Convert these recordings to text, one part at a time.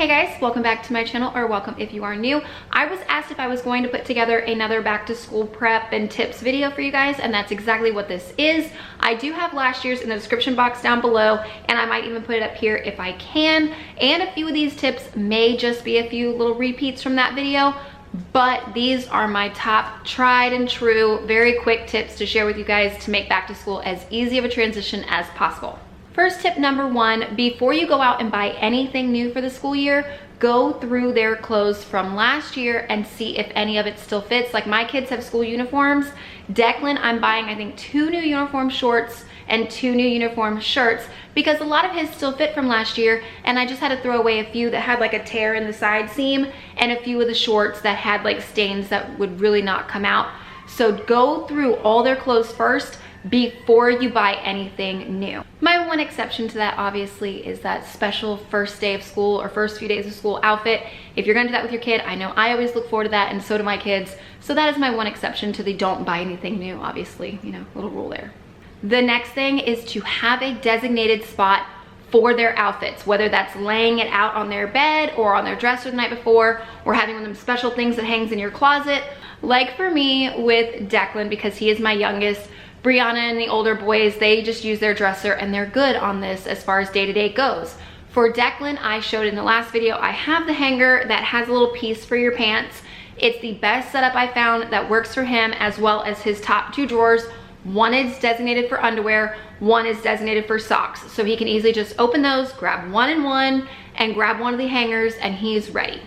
Hey guys, welcome back to my channel, or welcome if you are new. I was asked if I was going to put together another back to school prep and tips video for you guys, and that's exactly what this is. I do have last year's in the description box down below, and I might even put it up here if I can. And a few of these tips may just be a few little repeats from that video, but these are my top tried and true, very quick tips to share with you guys to make back to school as easy of a transition as possible. First tip number one, before you go out and buy anything new for the school year, go through their clothes from last year and see if any of it still fits. Like my kids have school uniforms. Declan, I'm buying I think 2 new uniform shorts and 2 new uniform shirts because a lot of his still fit from last year, and I just had to throw away a few that had like a tear in the side seam and a few of the shorts that had like stains that would really not come out. So go through all their clothes first before you buy anything new. My one exception to that obviously is that special first day of school or first few days of school outfit. If you're gonna do that with your kid, I know I always look forward to that, and so do my kids. So that is my one exception to the don't buy anything new, obviously, you know, little rule there. The next thing is to have a designated spot for their outfits, whether that's laying it out on their bed or on their dresser the night before, or having one of them special things that hangs in your closet. Like for me with Declan, because he is my youngest, Brianna and the older boys, they just use their dresser and they're good on this as far as day-to-day goes. For Declan, I showed in the last video, I have the hanger that has a little piece for your pants. It's the best setup I found that works for him, as well as his top 2 drawers. One is designated for underwear, one is designated for socks. So he can easily just open those, grab one and one, and grab one of the hangers, and he's ready.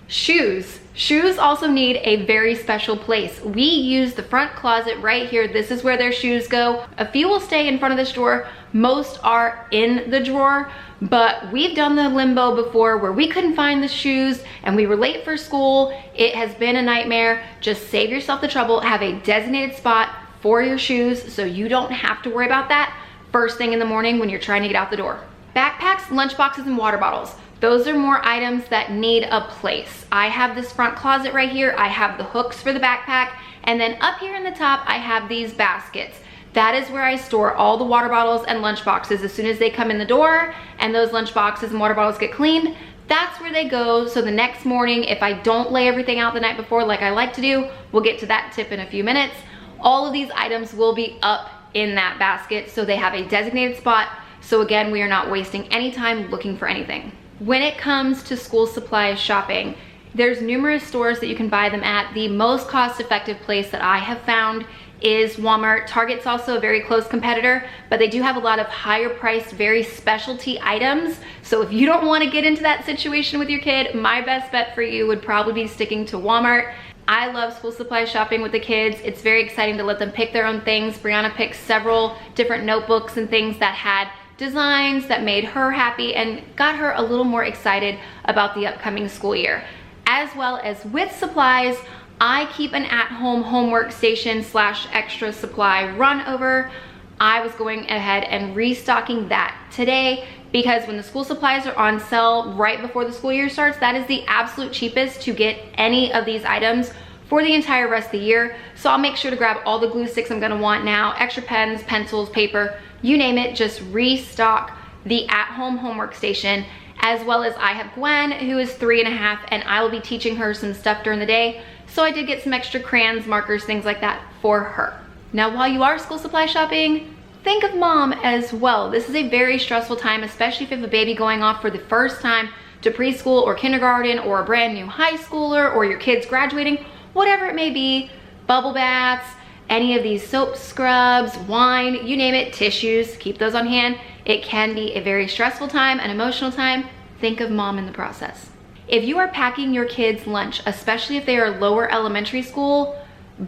Shoes. Shoes also need a very special place. We use the front closet right here. This is where their shoes go. A few will stay in front of this drawer. Most are in the drawer, but we've done the limbo before where we couldn't find the shoes and we were late for school. It has been a nightmare. Just save yourself the trouble. Have a designated spot for your shoes so you don't have to worry about that first thing in the morning when you're trying to get out the door. Backpacks, lunch boxes, and water bottles. Those are more items that need a place. I have this front closet right here. I have the hooks for the backpack. And then up here in the top, I have these baskets. That is where I store all the water bottles and lunch boxes. As soon as they come in the door and those lunch boxes and water bottles get cleaned, that's where they go. So the next morning, if I don't lay everything out the night before like I like to do, we'll get to that tip in a few minutes, all of these items will be up in that basket so they have a designated spot. So again, we are not wasting any time looking for anything. When it comes to school supplies shopping, there's numerous stores that you can buy them at. The most cost-effective place that I have found is Walmart. Target's also a very close competitor, but they do have a lot of higher priced, very specialty items. So if you don't want to get into that situation with your kid, my best bet for you would probably be sticking to Walmart. I love school supply shopping with the kids. It's very exciting to let them pick their own things. Brianna picked several different notebooks and things that had designs that made her happy and got her a little more excited about the upcoming school year. As well as with supplies, I keep an at-home homework station / extra supply run over. I was going ahead and restocking that today because when the school supplies are on sale right before the school year starts, that is the absolute cheapest to get any of these items for the entire rest of the year. So I'll make sure to grab all the glue sticks I'm gonna want now, extra pens, pencils, paper, you name it, just restock the at-home homework station. As well as I have Gwen, who is 3.5, and I will be teaching her some stuff during the day. So I did get some extra crayons, markers, things like that for her. Now, while you are school supply shopping, think of mom as well. This is a very stressful time, especially if you have a baby going off for the first time to preschool or kindergarten, or a brand new high schooler, or your kids graduating, whatever it may be, bubble baths, any of these soap scrubs, wine, you name it, tissues, keep those on hand. It can be a very stressful time, an emotional time. Think of mom in the process. If you are packing your kids' lunch, especially if they are lower elementary school,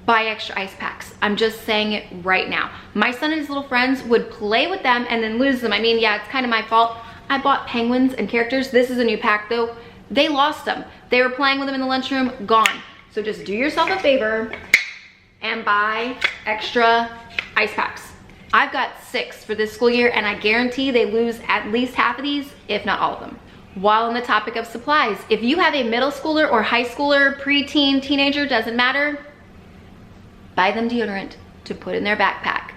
buy extra ice packs. I'm just saying it right now. My son and his little friends would play with them and then lose them. I mean, yeah, it's kind of my fault. I bought penguins and characters. This is a new pack though. They lost them. They were playing with them in the lunchroom, gone. So just do yourself a favor and buy extra ice packs. I've got 6 for this school year, and I guarantee they lose at least half of these, if not all of them. While on the topic of supplies, if you have a middle schooler or high schooler, preteen, teenager, doesn't matter, buy them deodorant to put in their backpack.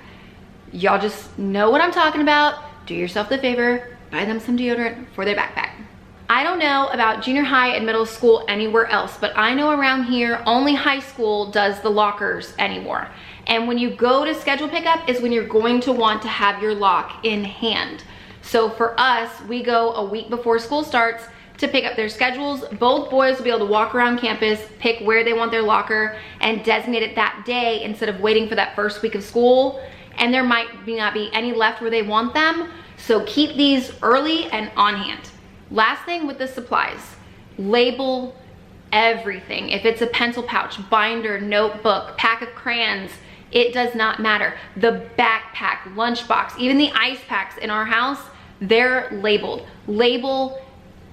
Y'all just know what I'm talking about. Do yourself the favor, buy them some deodorant for their backpack. I don't know about junior high and middle school anywhere else, but I know around here only high school does the lockers anymore. And when you go to schedule pickup is when you're going to want to have your lock in hand. So for us, we go a week before school starts to pick up their schedules. Both boys will be able to walk around campus, pick where they want their locker, and designate it that day instead of waiting for that first week of school. And there might not be any left where they want them. So keep these early and on hand. Last thing with the supplies, label everything. If it's a pencil pouch, binder, notebook, pack of crayons, it does not matter. The backpack, lunchbox, even the ice packs in our house, they're labeled. Label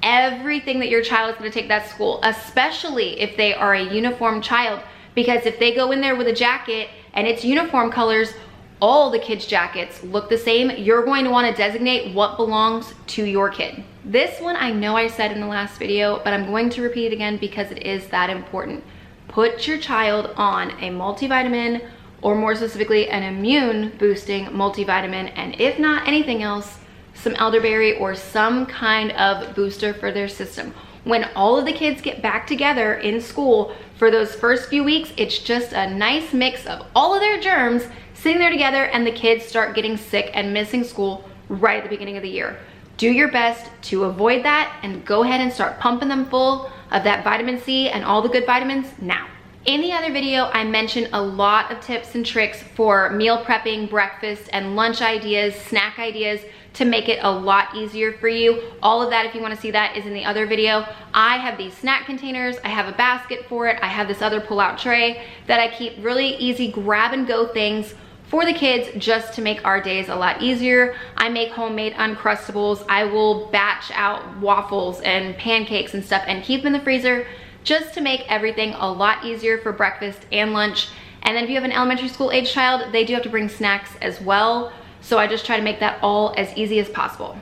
everything that your child is going to take that school, especially if they are a uniform child, because if they go in there with a jacket and it's uniform colors, all the kids' jackets look the same. You're going to want to designate what belongs to your kid. This one I know I said in the last video, but I'm going to repeat it again because it is that important. Put your child on a multivitamin, or more specifically an immune boosting multivitamin, and if not anything else, some elderberry or some kind of booster for their system. When all of the kids get back together in school for those first few weeks, it's just a nice mix of all of their germs sitting there together, and the kids start getting sick and missing school right at the beginning of the year. Do your best to avoid that and go ahead and start pumping them full of that vitamin C and all the good vitamins now. In the other video, I mentioned a lot of tips and tricks for meal prepping, breakfast, and lunch ideas, snack ideas, to make it a lot easier for you. All of that, if you want to see that, is in the other video. I have these snack containers, I have a basket for it, I have this other pull-out tray that I keep really easy grab and go things for the kids just to make our days a lot easier. I make homemade Uncrustables. I will batch out waffles and pancakes and stuff and keep them in the freezer just to make everything a lot easier for breakfast and lunch. And then if you have an elementary school age child, they do have to bring snacks as well. So I just try to make that all as easy as possible.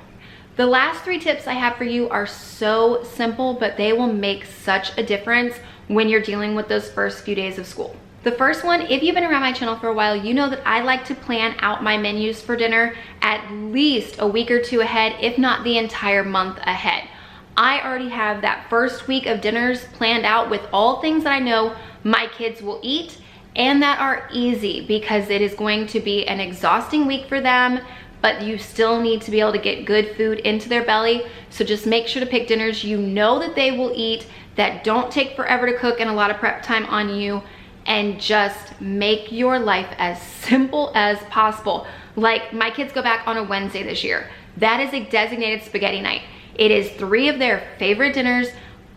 The last 3 tips I have for you are so simple, but they will make such a difference when you're dealing with those first few days of school. The first one, if you've been around my channel for a while, you know that I like to plan out my menus for dinner at least a week or 2 ahead, if not the entire month ahead. I already have that first week of dinners planned out with all things that I know my kids will eat and that are easy, because it is going to be an exhausting week for them, but you still need to be able to get good food into their belly. So just make sure to pick dinners you know that they will eat, that don't take forever to cook and a lot of prep time on you, and just make your life as simple as possible. Like, my kids go back on a Wednesday this year. That is a designated spaghetti night. It is 3 of their favorite dinners.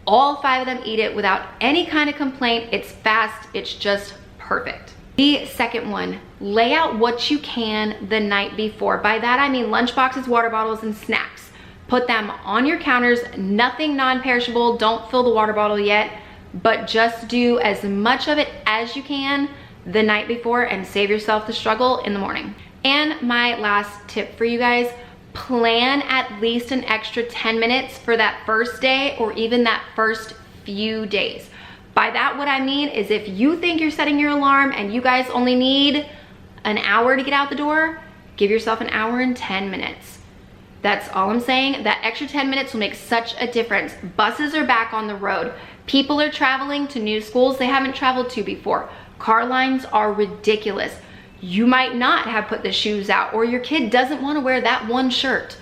All 5 of them eat it without any kind of complaint. It's fast, it's just perfect. The second one, lay out what you can the night before. By that I mean lunch boxes, water bottles, and snacks. Put them on your counters, nothing non-perishable. Don't fill the water bottle yet, but just do as much of it as you can the night before and save yourself the struggle in the morning. And my last tip for you guys, plan at least an extra 10 minutes for that first day or even that first few days. By that, what I mean is, if you think you're setting your alarm and you guys only need an hour to get out the door, give yourself an hour and 10 minutes. That's all I'm saying. That extra 10 minutes will make such a difference. Buses are back on the road. People are traveling to new schools they haven't traveled to before. Car lines are ridiculous. You might not have put the shoes out, or your kid doesn't want to wear that one shirt.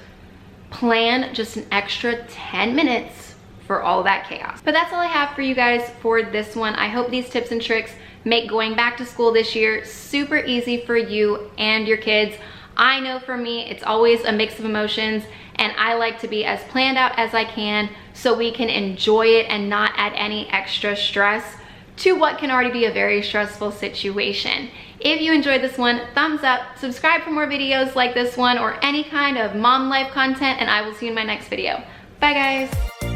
Plan just an extra 10 minutes for all that chaos. But that's all I have for you guys for this one. I hope these tips and tricks make going back to school this year super easy for you and your kids. I know for me, it's always a mix of emotions, and I like to be as planned out as I can so we can enjoy it and not add any extra stress to what can already be a very stressful situation. If you enjoyed this one, thumbs up, subscribe for more videos like this one or any kind of mom life content, and I will see you in my next video. Bye guys.